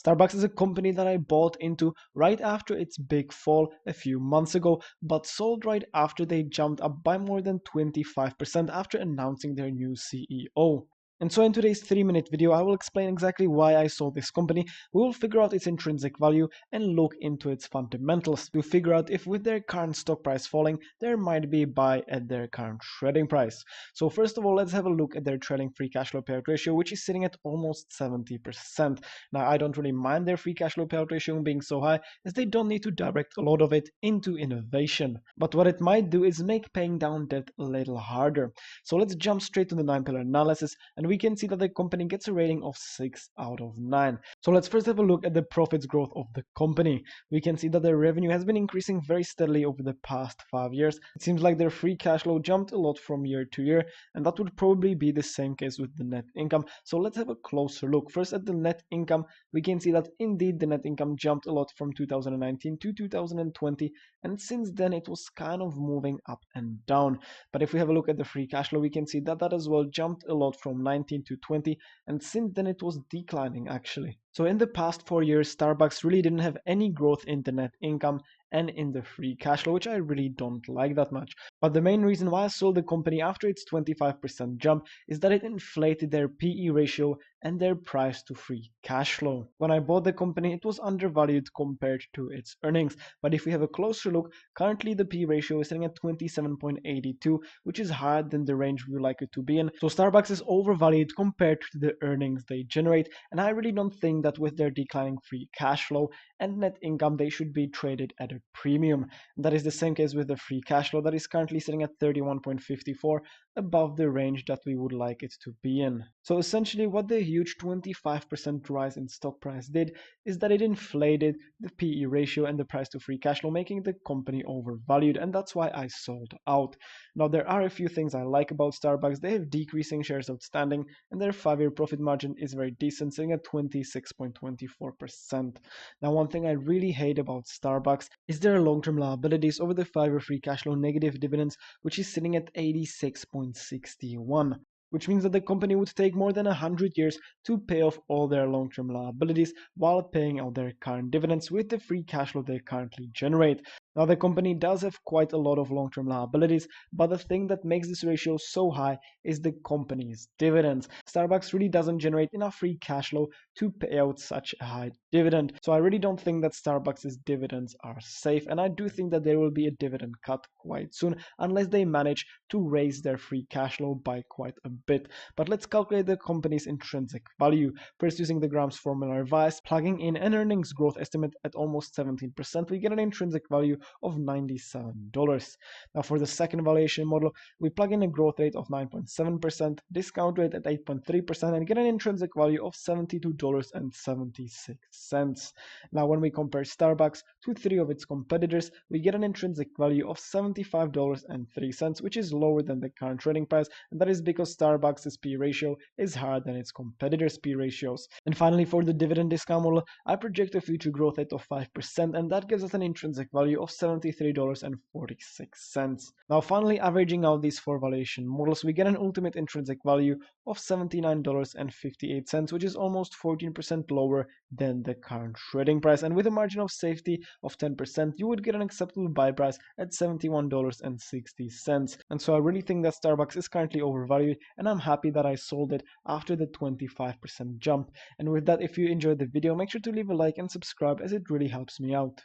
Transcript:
Starbucks is a company that I bought into right after its big fall a few months ago, but sold right after they jumped up by more than 25% after announcing their new CEO. And so in today's 3-minute video, I will explain exactly why I sold this company. We will figure out its intrinsic value and look into its fundamentals to figure out if with their current stock price falling, there might be a buy at their current trading price. So first of all, let's have a look at their trailing free cash flow payout ratio, which is sitting at almost 70%. Now, I don't really mind their free cash flow payout ratio being so high, as they don't need to direct a lot of it into innovation. But what it might do is make paying down debt a little harder. So let's jump straight to the 9-pillar analysis, and we can see that the company gets a rating of 6 out of 9. So let's first have a look at the profits growth of the company. We can see that their revenue has been increasing very steadily over the past 5 years. It seems like their free cash flow jumped a lot from year to year, and that would probably be the same case with the net income. So let's have a closer look. First at the net income, we can see that indeed the net income jumped a lot from 2019 to 2020, and since then it was kind of moving up and down. But if we have a look at the free cash flow, we can see that as well jumped a lot from 19 to 20, and since then it was declining actually. So in the past 4 years, Starbucks really didn't have any growth in the net income and in the free cash flow, which I really don't like that much. But the main reason why I sold the company after its 25% jump is that it inflated their PE ratio and their price to free cash flow. When I bought the company, it was undervalued compared to its earnings. But if we have a closer look, currently the PE ratio is sitting at 27.82, which is higher than the range we would like it to be in. So Starbucks is overvalued compared to the earnings they generate, and I really don't think that with their declining free cash flow and net income, they should be traded at a premium. And that is the same case with the free cash flow that is currently sitting at 31.54, above the range that we would like it to be in. So essentially what the huge 25% rise in stock price did is that it inflated the PE ratio and the price to free cash flow, making the company overvalued, and that's why I sold out. Now there are a few things I like about Starbucks. They have decreasing shares outstanding, and their 5-year profit margin is very decent, sitting at 26.24%. Now one thing I really hate about Starbucks is their long-term liabilities over the 5-year free cash flow negative dividends, which is sitting at 86.61. Which means that the company would take more than 100 years to pay off all their long-term liabilities while paying out their current dividends with the free cash flow they currently generate. Now the company does have quite a lot of long-term liabilities, but the thing that makes this ratio so high is the company's dividends. Starbucks really doesn't generate enough free cash flow to pay out such a high dividend. So I really don't think that Starbucks' dividends are safe, and I do think that there will be a dividend cut quite soon unless they manage to raise their free cash flow by quite a bit. But let's calculate the company's intrinsic value. First, using the Graham's formula revised, plugging in an earnings growth estimate at almost 17%, we get an intrinsic value of $97. Now for the second valuation model, we plug in a growth rate of 9.7%, discount rate at 8.3%, and get an intrinsic value of $72.76. Now when we compare Starbucks to 3 of its competitors, we get an intrinsic value of $75.03, which is lower than the current trading price, and that is because Starbucks' P ratio is higher than its competitors' P ratios. And finally, for the dividend discount model, I project a future growth rate of 5%, and that gives us an intrinsic value of $73.46. Now finally, averaging out these 4 valuation models, we get an ultimate intrinsic value of $79.58, which is almost 14% lower than the current trading price. And with a margin of safety of 10%, you would get an acceptable buy price at $71.60. And so I really think that Starbucks is currently overvalued, and I'm happy that I sold it after the 25% jump. And with that, if you enjoyed the video, make sure to leave a like and subscribe, as it really helps me out.